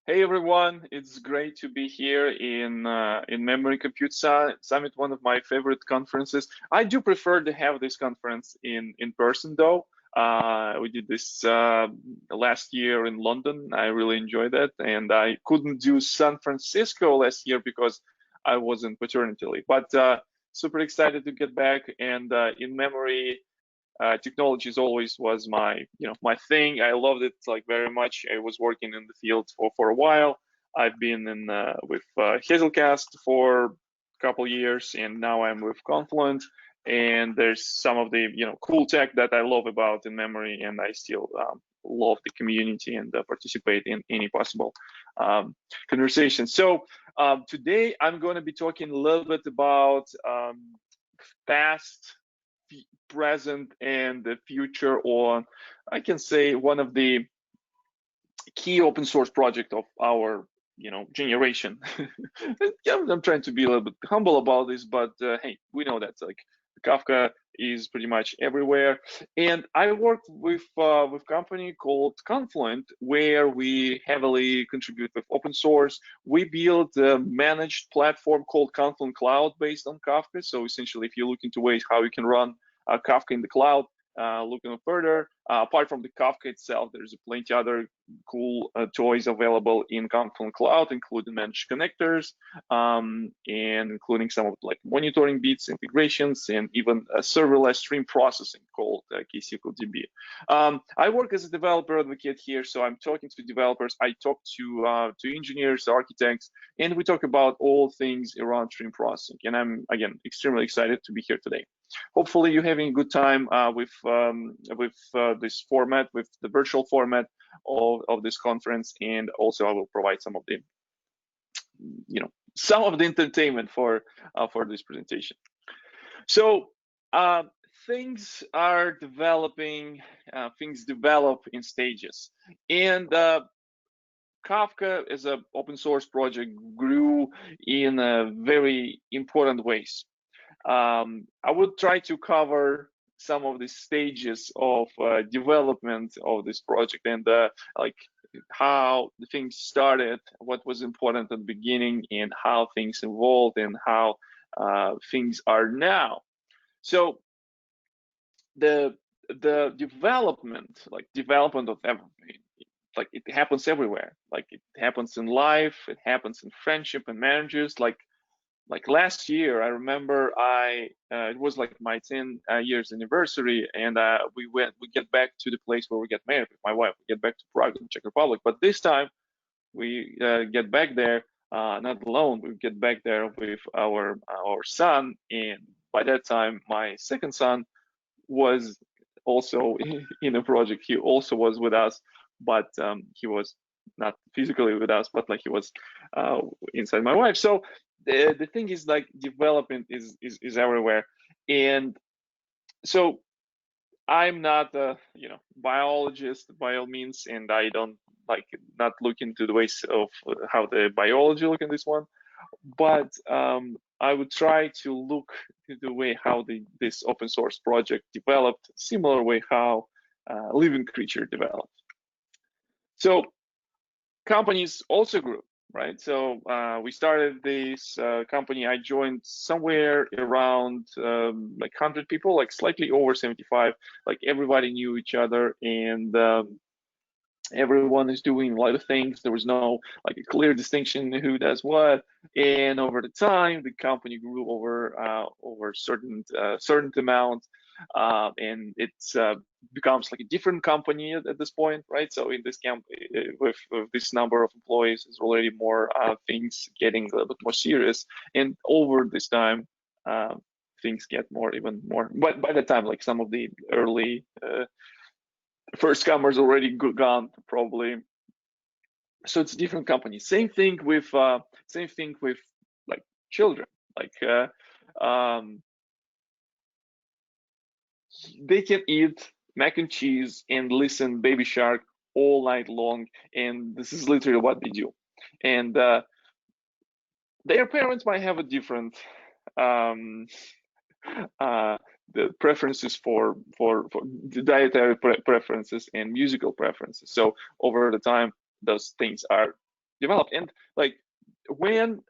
Hey everyone, it's great to be here in Memory Compute Summit, one of my favorite conferences. I do prefer to have this conference in person though. We did this last year in London. I really enjoyed it, and I couldn't do San Francisco last year because I was in paternity leave. But super excited to get back, and in memory technologies always was my thing. I loved it like very much. I was working in the field for a while. I've been in with Hazelcast for a couple years, and now I'm with Confluent. And there's some of the cool tech that I love about in memory, and I still love the community and participate in any possible conversation. So today I'm going to be talking a little bit about past, present, and the future on, I can say, one of the key open source project of our generation. Yeah, I'm trying to be a little bit humble about this, but hey, we know that like Kafka is pretty much everywhere. And I work with a company called Confluent, where we heavily contribute with open source. We build a managed platform called Confluent Cloud based on Kafka. So essentially, if you look into ways how you can run Kafka in the cloud, looking further, apart from the Kafka itself, there's plenty other cool toys available in Confluent Cloud, including managed connectors, and including some of like monitoring bits, integrations, and even a serverless stream processing called KSQLDB. I work as a developer advocate here, so I'm talking to developers. I talk to engineers, architects, and we talk about all things around stream processing. And I'm again extremely excited to be here today. Hopefully, you're having a good time with this format, with the virtual format of this conference, and also I will provide some of the entertainment for this presentation. So things are developing, things develop in stages, and Kafka as an open source project grew in very important ways. I would try to cover some of the stages of development of this project, and like how the things started, what was important at the beginning, and how things evolved, and how things are now. So the development of everything, like it happens everywhere. Like it happens in life, it happens in friendship and marriages. Like last year, I remember it was like my 10 years anniversary, and we get back to the place where we get married with my wife. We get back to Prague in Czech Republic, but this time we get back there not alone. We get back there with our son, and by that time, my second son was also in a project. He also was with us, but he was not physically with us, but like he was inside my wife. So the thing is, like, development is everywhere. And so I'm not a biologist by all means, and I don't not look into the ways of how the biology look in this one, but I would try to look into the way how this open source project developed, similar way how living creature developed. So companies also grew, right? So we started this company. I joined somewhere around like 100 people, like slightly over 75. Like everybody knew each other, and everyone is doing a lot of things. There was no like a clear distinction who does what. And over the time, the company grew over certain amount, and it becomes like a different company at this point, right? So in this camp, with this number of employees, there's already more things getting a little bit more serious. And over this time, things get even more. But by the time, like some of the early first comers already gone, probably. So it's a different company. Same thing with like children. Like they can eat mac and cheese and listen Baby Shark all night long, and this is literally what they do. And their parents might have a different the preferences for the dietary preferences and musical preferences. So over the time, those things are developed. And like when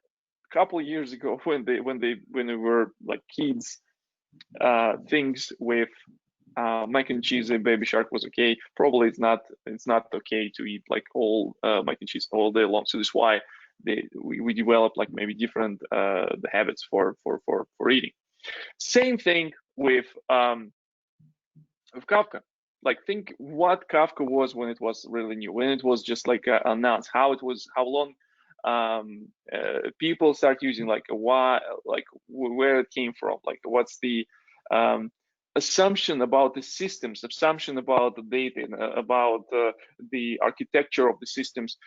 a couple of years ago, when they were like kids, things with mac and cheese and baby shark was okay. Probably it's not okay to eat like all mac and cheese all day long. So that's why we developed like maybe different the habits for eating. Same thing with Kafka. Like think what Kafka was when it was really new, when it was just like announced, how it was, how long people start using, like why, like where it came from, like what's the assumption about the systems, assumption about the data, about the architecture of the systems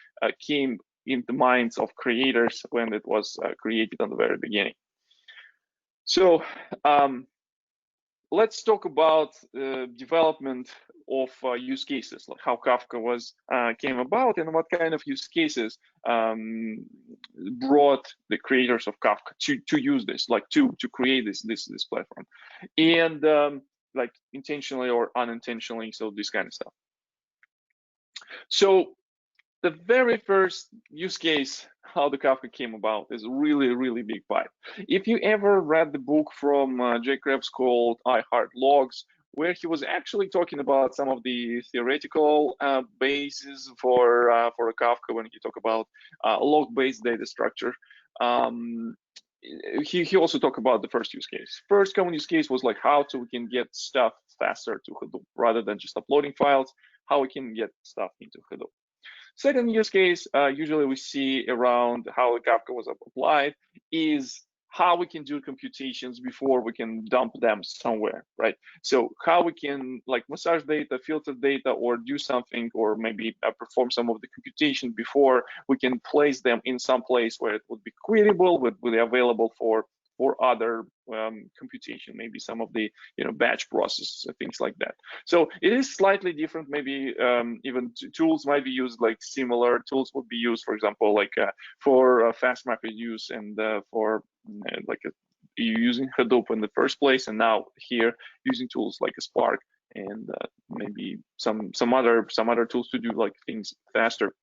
came in the minds of creators when it was created on the very beginning. So let's talk about development of use cases, like how Kafka was came about and what kind of use cases brought the creators of Kafka to use this, like to create this platform, and like intentionally or unintentionally, so this kind of stuff. So the very first use case how the Kafka came about is really big pipe. If you ever read the book from Jay Krebs called I Heart Logs, where he was actually talking about some of the theoretical bases for a Kafka when he talk about log-based data structure, he also talked about the first use case. First common use case was like how we can get stuff faster to Hadoop rather than just uploading files, how we can get stuff into Hadoop. Second use case, usually we see around how Kafka was applied, is how we can do computations before we can dump them somewhere, right? So how we can like massage data, filter data, or do something, or maybe perform some of the computation before we can place them in some place where it would be queryable, would be available for other computation, maybe some of the batch processes and things like that. So it is slightly different. Maybe even tools might be used, like similar tools would be used, for example, like for fast MapReduce and for like using Hadoop in the first place, and now here using tools like a Spark and maybe some other tools to do like things faster.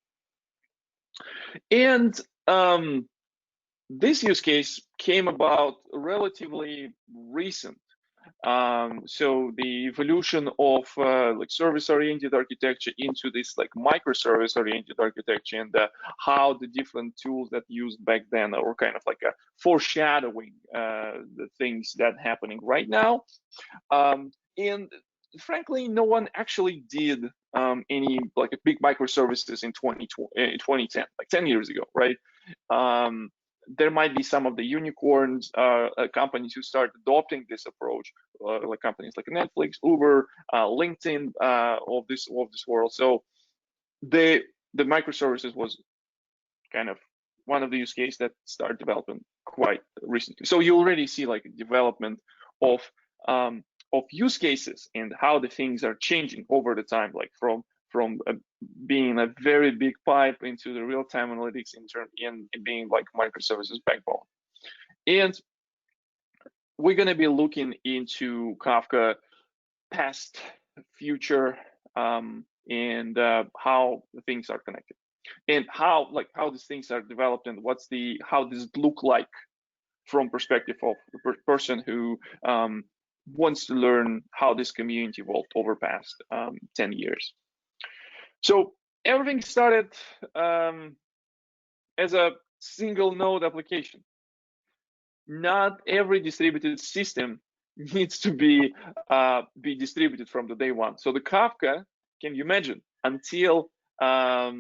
And this use case came about relatively recent. So the evolution of like service-oriented architecture into this like microservice-oriented architecture, and how the different tools that used back then are kind of like a foreshadowing the things that happening right now. And frankly, no one actually did any like a big microservices in 2010, like 10 years ago, right? There might be some of the unicorns companies who start adopting this approach, like companies like Netflix, Uber, LinkedIn of this world. So the microservices was kind of one of the use cases that started developing quite recently. So you already see like a development of use cases and how the things are changing over the time, like from being a very big pipe into the real-time analytics in being like microservices backbone. And we're going to be looking into Kafka past, future, and how things are connected, and how these things are developed, and how does it look like from perspective of the person who wants to learn how this community evolved over past 10 years. So everything started as a single node application. Not every distributed system needs to be distributed from the day one. So the Kafka, can you imagine, until I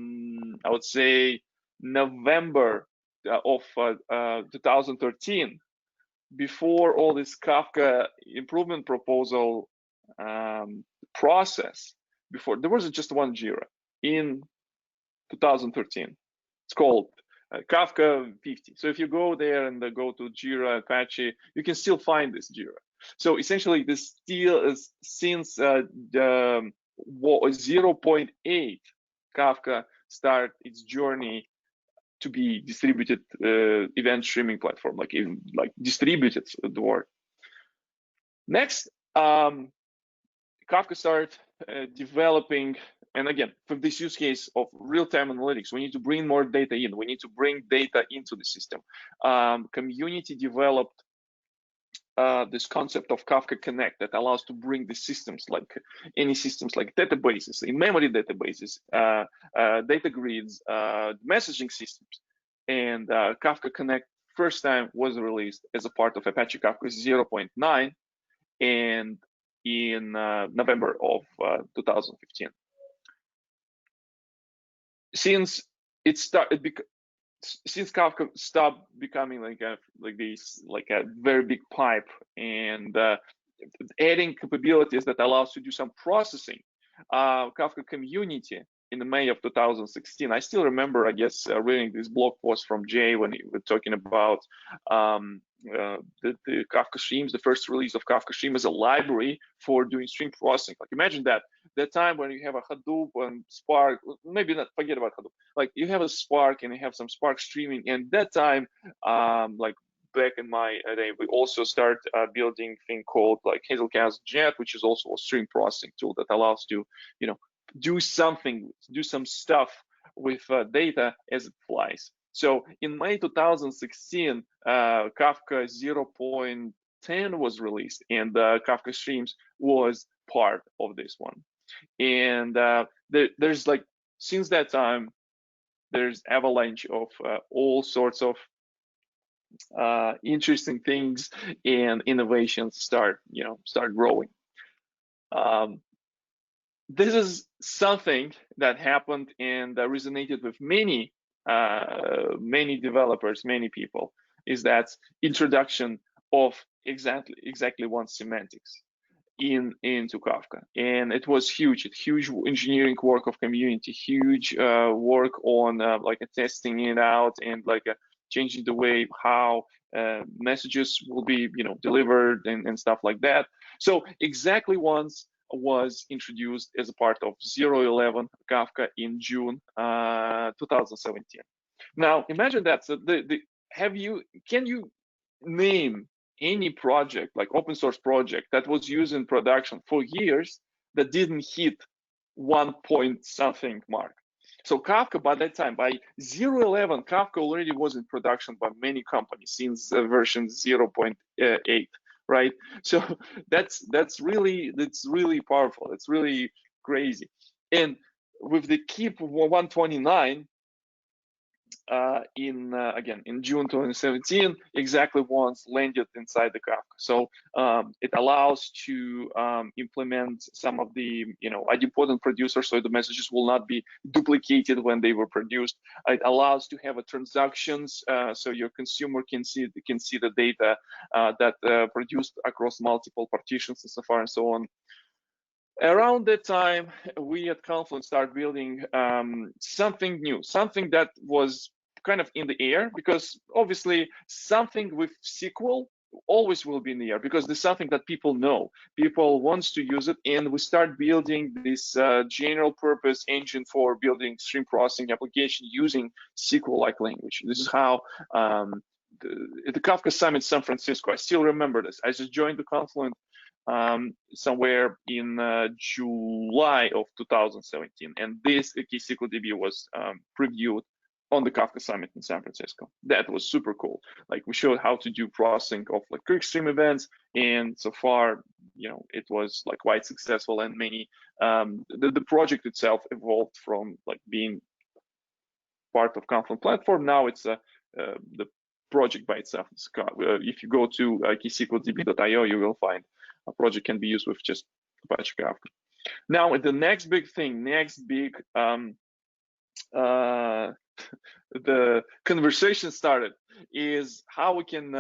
would say November of 2013, before all this Kafka improvement proposal process, before there was just one Jira in 2013. It's called Kafka 50. So if you go there and go to Jira, Apache, you can still find this Jira. So essentially, this still is since the 0.8, Kafka start its journey to be distributed event streaming platform, like distributed the word. Next, Kafka started developing and again, for this use case of real-time analytics, we need to bring more data in. We need to bring data into the system. Community developed this concept of Kafka Connect that allows to bring the systems, like any systems like databases, in-memory databases, data grids, messaging systems. And Kafka Connect first time was released as a part of Apache Kafka 0.9 and in November of 2015. Since it started, since Kafka stopped becoming like a very big pipe and adding capabilities that allows to do some processing, Kafka community in May of 2016, I still remember, I guess, reading this blog post from Jay when he was talking about the Kafka streams, the first release of Kafka stream as a library for doing stream processing. Like imagine that time when you have a Hadoop and Spark, maybe not, forget about Hadoop, like you have a Spark and you have some Spark streaming, and that time, like back in my day, we also start building thing called like Hazelcast Jet, which is also a stream processing tool that allows to, you know, do something, do some stuff with data as it flies. So in May 2016, Kafka 0.10 was released, and Kafka Streams was part of this one. And there's like, since that time, there's avalanche of all sorts of interesting things and innovations start growing. This is something that happened and resonated with many developers, many people, is that introduction of exactly one semantics into Kafka. And it was huge engineering work of community, huge work on like testing it out and like changing the way how messages will be, you know, delivered and stuff like that. So exactly once was introduced as a part of 0.11 Kafka in June 2017. Now imagine that. So can you name any project, like open source project, that was used in production for years that didn't hit 1 point something mark? So Kafka, by that time, by 0.11, Kafka already was in production by many companies since version 0.8. Right, so that's really powerful. It's really crazy. And with the KEEP 129 in June 2017, exactly once landed inside the Kafka. So it allows to implement some of the idempotent producers, so the messages will not be duplicated when they were produced. It allows to have a transactions, so your consumer can see the data that produced across multiple partitions and so far and so on. Around that time, we at Confluent started building something new, something that was kind of in the air, because obviously something with SQL always will be in the air, because there's something that people know, people wants to use it, and we start building this general purpose engine for building stream processing application using SQL-like language. This is how the Kafka Summit San Francisco, I still remember this. I just joined the Confluent somewhere in July of 2017, and this KSQLDB was previewed on the Kafka Summit in San Francisco. That was super cool. Like we showed how to do processing of like quick stream events, and so far, it was like quite successful, and many the project itself evolved from like being part of Confluent platform. Now it's the project by itself. If you go to KSQLDB.io, you will find a project can be used with just Apache Kafka. Now, the next big thing, the conversation started, is how we can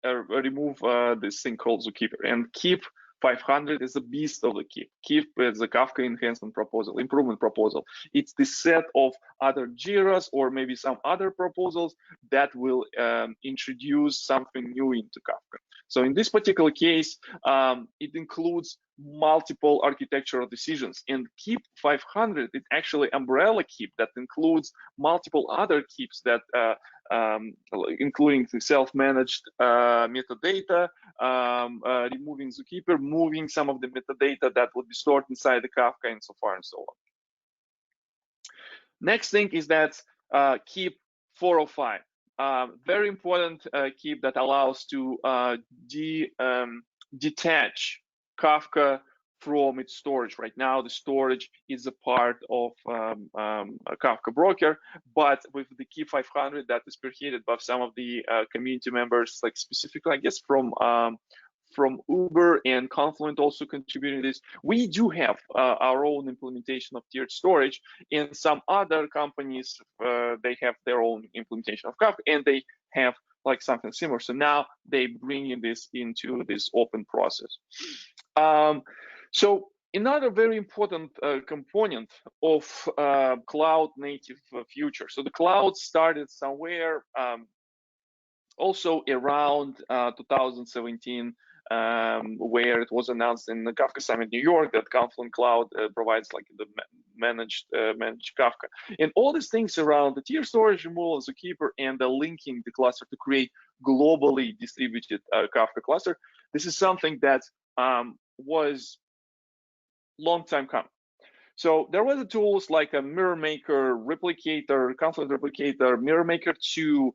remove this thing called Zookeeper. And KEEP 500 is a beast of the KEEP. KEEP is a Kafka enhancement proposal, improvement proposal. It's the set of other JIRAs or maybe some other proposals that will introduce something new into Kafka. So in this particular case, it includes multiple architectural decisions, and KEEP 500 is actually umbrella KEEP that includes multiple other KEEPs that including the self-managed metadata, removing Zookeeper, moving some of the metadata that would be stored inside the Kafka, and so far and so on. Next thing is that KEEP 405. Very important KEEP that allows to detach Kafka from its storage. Right now, the storage is a part of a Kafka broker, but with the KEEP 500 that is spearheaded by some of the community members, like specifically, I guess, from Uber and Confluent also contributing this, we do have our own implementation of tiered storage. And some other companies, they have their own implementation of Kafka, and they have like something similar. So now they bringing this into this open process. So another very important component of cloud native future. So the cloud started somewhere also around 2017, where it was announced in the Kafka Summit New York that Confluent Cloud provides like the managed Kafka. And all these things around the tier storage removal, Zookeeper, and the linking the cluster to create globally distributed Kafka cluster. This is something that was long time coming. So there were the tools like a Mirror Maker, Replicator, Confluent Replicator, Mirror Maker 2,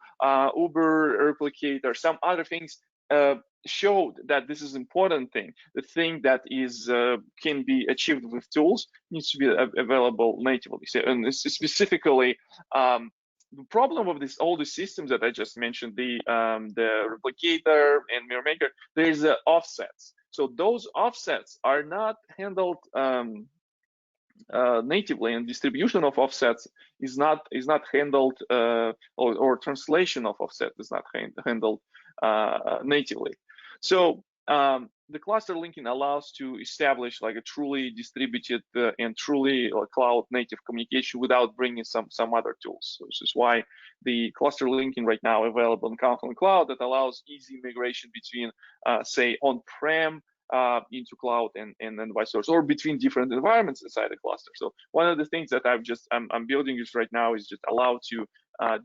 Uber Replicator, some other things showed that this is important thing. The thing that is can be achieved with tools needs to be available natively. So, and specifically, the problem of this, all the systems that I just mentioned, the Replicator and Mirror Maker, there's offsets. So those offsets are not handled natively, and distribution of offsets is not handled, or translation of offset is not handled natively. So the cluster linking allows to establish like a truly distributed and truly cloud native communication without bringing some other tools. So this is why the cluster linking right now available in Confluent Cloud that allows easy migration between say on-prem into cloud and then vice versa, or between different environments inside the cluster. So one of the things that I'm building this right now is just allow to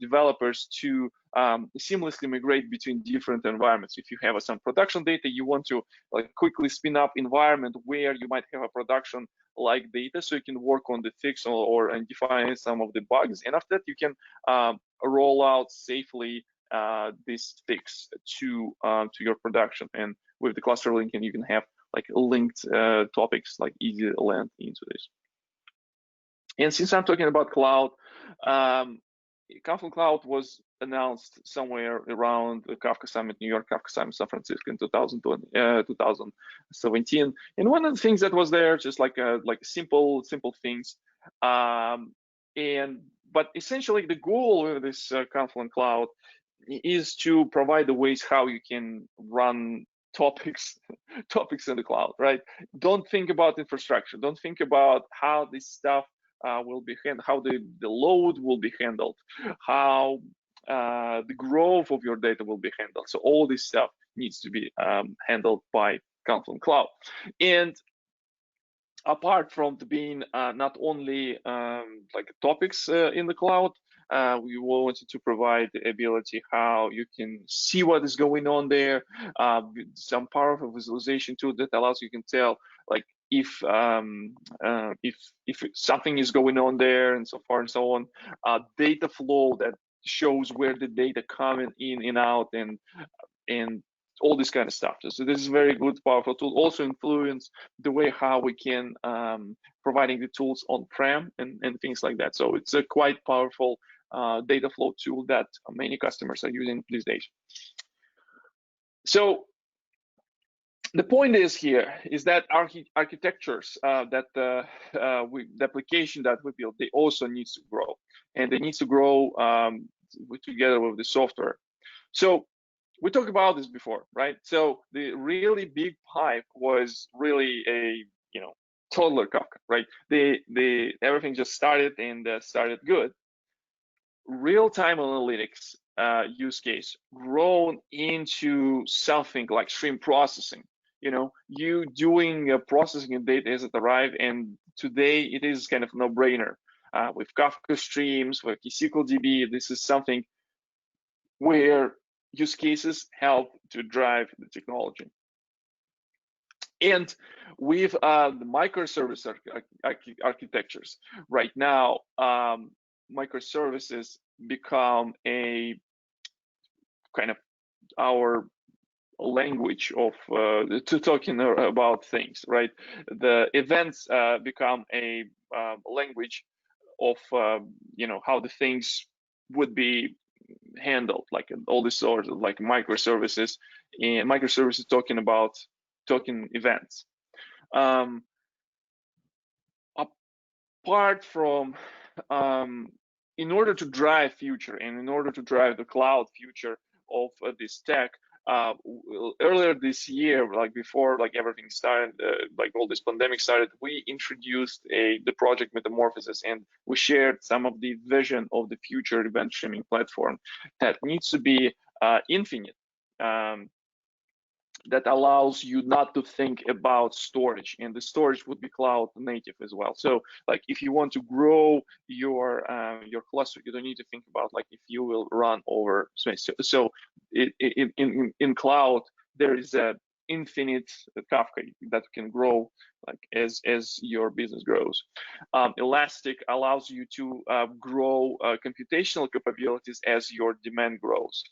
developers to seamlessly migrate between different environments. If you have some production data, you want to like quickly spin up environment where you might have a production like data, so you can work on the fix or define some of the bugs, and after that you can roll out safely this fix to your production. And with the cluster linking, you can have like linked topics, like easy land into this. And since I'm talking about cloud, Confluent Cloud was announced somewhere around the Kafka Summit New York, Kafka Summit San Francisco in 2017. And one of the things that was there, just like simple things, but essentially the goal of this Confluent Cloud is to provide the ways how you can run topics in the cloud, right? Don't think about infrastructure. Don't think about how this stuff will be handled, how the load will be handled, how the growth of your data will be handled. So all this stuff needs to be handled by Confluent Cloud. And apart from being not only like topics in the cloud, we wanted to provide the ability how you can see what is going on there, some powerful visualization tool that allows you can tell like if something is going on there and so far and so on, data flow that shows where the data coming in and out and all this kind of stuff. So this is a very good, powerful tool. Also influence the way how we can providing the tools on-prem and things like that. So it's a quite powerful data flow tool that many customers are using these days. So the point is here is that architectures that the application that we build, they also need to grow, and they need to grow together with the software. So we talked about this before, right? So the really big pipe was really a toddler Kafka, right? Everything just started and started good. Real-time analytics use case grown into something like stream processing. You doing processing in data as it arrive, and today it is kind of no-brainer. With Kafka streams, with SQL this is something where use cases help to drive the technology. And with the microservice architectures, right now, microservices become a kind of our language of to talking about things, right? The events become a language of how the things would be handled, like all this sort of like microservices, and microservices talking about token events. Apart from in order to drive future and in order to drive the cloud future of this tech, earlier this year, like before like everything started, like all this pandemic started, we introduced the project Metamorphosis, and we shared some of the vision of the future event streaming platform that needs to be infinite, that allows you not to think about storage, and the storage would be cloud native as well. So like if you want to grow your cluster, you don't need to think about like if you will run over space. So in cloud there is a infinite Kafka that can grow like as your business grows. Elastic allows you to grow computational capabilities as your demand grows.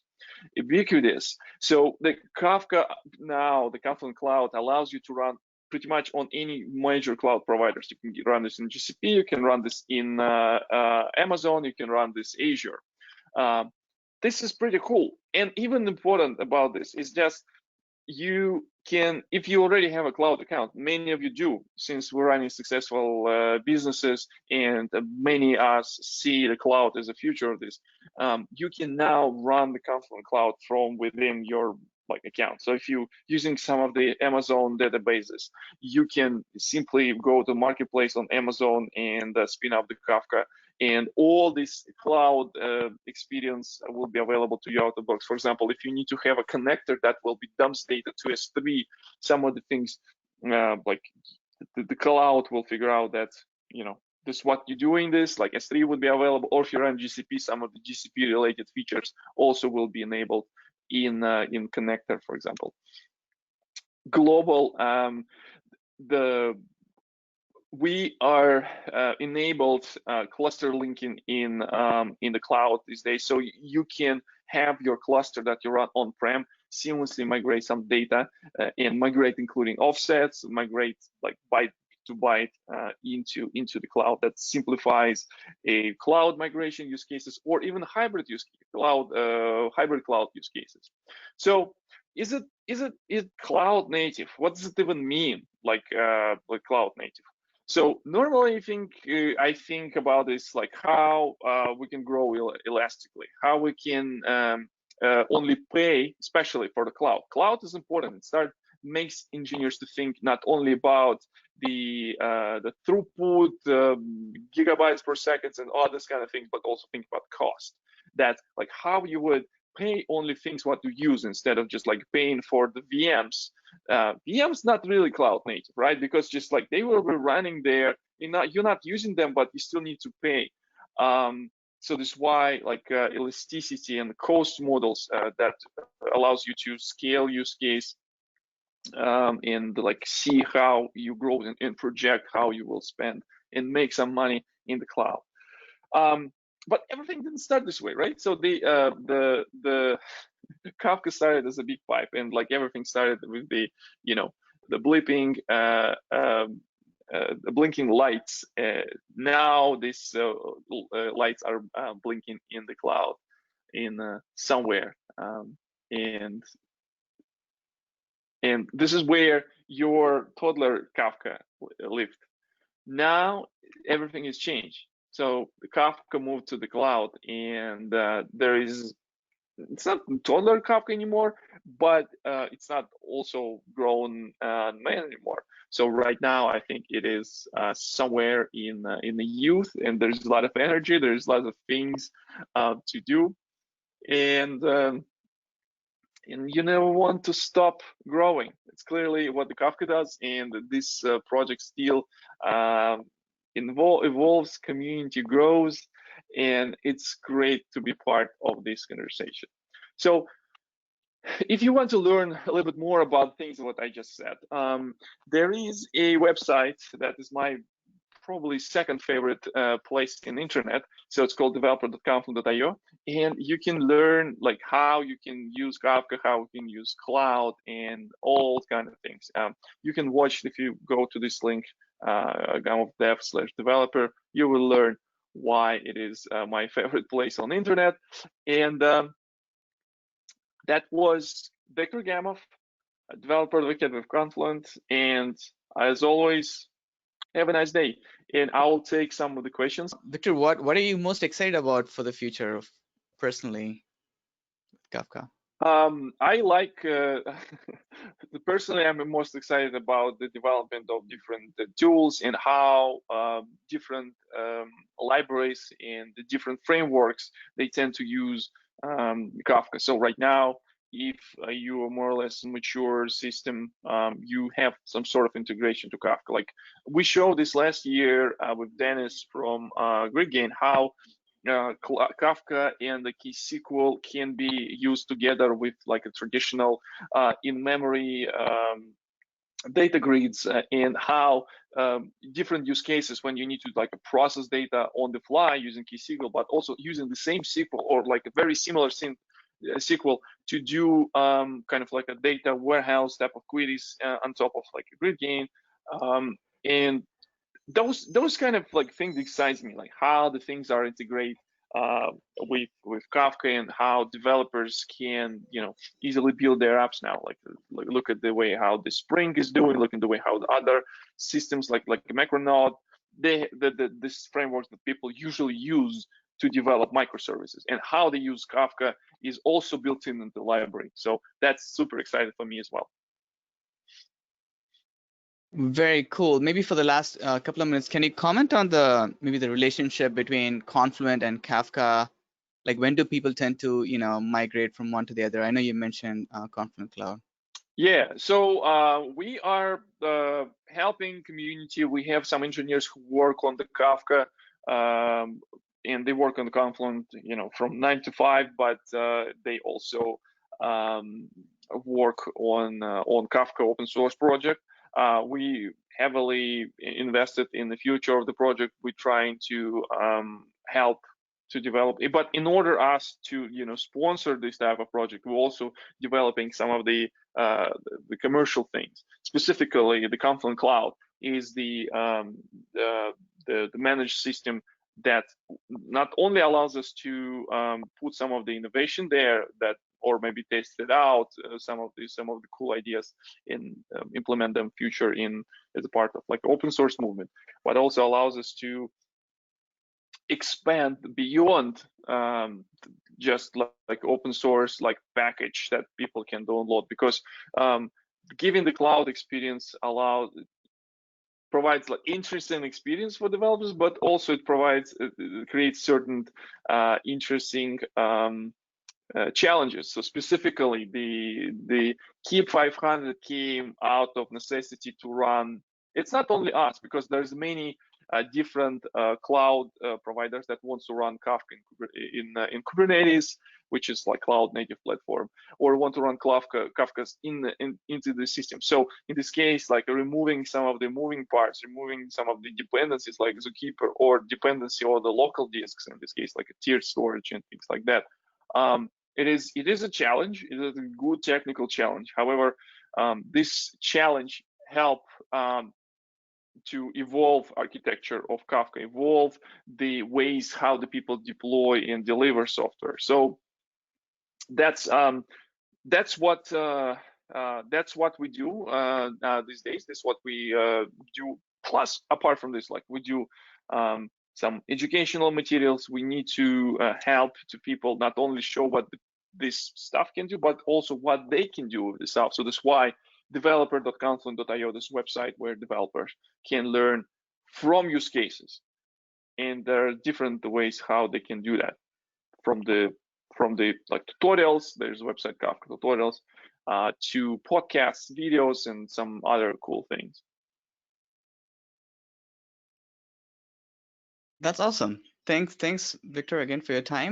Ubiquitous. So the Kafka now, the Confluent Cloud allows you to run pretty much on any major cloud providers. You can run this in GCP, you can run this in Amazon, you can run this Azure. This is pretty cool. And even important about this is just you can, if you already have a cloud account, many of you do, since we're running successful businesses, and many us see the cloud as a future of this, you can now run the Confluent Cloud from within your account. So if you're using some of the Amazon databases, you can simply go to marketplace on Amazon and spin up the Kafka, and all this cloud experience will be available to you out of the box. For example, if you need to have a connector that will be dumps data to S3, some of the things like the cloud will figure out that this is what you're doing. This like S3 would be available, or if you run GCP, some of the GCP related features also will be enabled in connector, for example. Global, we are enabled cluster linking in the cloud these days, so you can have your cluster that you run on-prem seamlessly migrate some data and migrate including offsets, migrate like byte to byte into the cloud. That simplifies a cloud migration use cases, or even hybrid hybrid cloud use cases. So is it cloud native? What does it even mean, like cloud native? So normally I think about this like how we can grow elastically, how we can only pay, especially for the cloud. Cloud is important. It makes engineers to think not only about the throughput, gigabytes per second, and all this kind of things, but also think about cost. That like how you would pay only things what you use instead of just like paying for the VMs. VMs not really cloud native, right? Because just like they will be running there, you're not using them, but you still need to pay. So this is why like elasticity and cost models that allows you to scale use case and like see how you grow and project how you will spend and make some money in the cloud. But everything didn't start this way, right? So the Kafka started as a big pipe, and like everything started with the blipping, the blinking lights. Now these lights are blinking in the cloud in somewhere, and this is where your toddler Kafka lived. Now everything has changed. So the Kafka moved to the cloud, and it's not toddler Kafka anymore, but it's not also grown man anymore. So right now, I think it is somewhere in the youth, and there's a lot of energy. There's a lot of things to do, and you never want to stop growing. It's clearly what the Kafka does, and this project still evolves, community grows, and it's great to be part of this conversation. So if you want to learn a little bit more about things what I just said, there is a website that is my probably second favorite place in the internet. So it's called developer.confluent.io, and you can learn like how you can use Kafka, how you can use cloud, and all kind of things. You can watch, if you go to this link, Gamov dev/developer, you will learn why it is my favorite place on the internet. And that was Viktor Gamov, a developer advocate with Confluent, and as always, have a nice day, and I will take some of the questions. Viktor, what are you most excited about for the future of personally Kafka? I like personally, I'm most excited about the development of different tools and how different libraries and the different frameworks they tend to use Kafka. So right now, if you are more or less a mature system, you have some sort of integration to Kafka. Like we showed this last year with Dennis from GridGain, how Kafka and the KeySQL can be used together with like a traditional in-memory data grids, and how different use cases when you need to like process data on the fly using KeySQL, but also using the same SQL or like a very similar SQL to do kind of like a data warehouse type of queries on top of like a GridGain, and those kind of like things excites me, like how the things are integrated with Kafka, and how developers can easily build their apps now. Like look at the way how the Spring is doing, look at the way how the other systems like Macronode, this frameworks that people usually use to develop microservices, and how they use Kafka is also built in the library. So that's super exciting for me as well. Very cool. Maybe for the last couple of minutes, can you comment on maybe the relationship between Confluent and Kafka? Like when do people tend to migrate from one to the other? I know you mentioned Confluent Cloud. Yeah, so we are helping community. We have some engineers who work on the Kafka, and they work on the Confluent, from 9 to 5, but they also work on Kafka open source project. We heavily invested in the future of the project. We're trying to help to develop it, but in order us to sponsor this type of project, we're also developing some of the commercial things. Specifically, the Confluent Cloud is the managed system that not only allows us to put some of the innovation there, that or maybe test it out, some of the cool ideas, and implement them future as a part of like open source movement, but also allows us to expand beyond just like open source like package that people can download, because giving the cloud experience provides like interesting experience for developers, but also it creates certain interesting challenges. So specifically, the Keep 500 came out of necessity to run. It's not only us, because there's many different cloud providers that wants to run Kafka in Kubernetes, which is like cloud native platform, or want to run Kafka into the system. So in this case, like removing some of the moving parts, removing some of the dependencies like Zookeeper, or dependency on the local disks, in this case like a tiered storage and things like that. It is a challenge. It is a good technical challenge. However, this challenge help to evolve architecture of Kafka, evolve the ways how the people deploy and deliver software. So that's what we do these days. That's what we do. Plus, apart from this, like we do some educational materials. We need to help to people not only show what this stuff can do, but also what they can do with this stuff. So that's why developer.confluent.io, this website where developers can learn from use cases, and there are different ways how they can do that, from the from the tutorials. There's a website, Kafka tutorials, to podcasts, videos, and some other cool things. That's awesome. Thanks, Viktor, again for your time.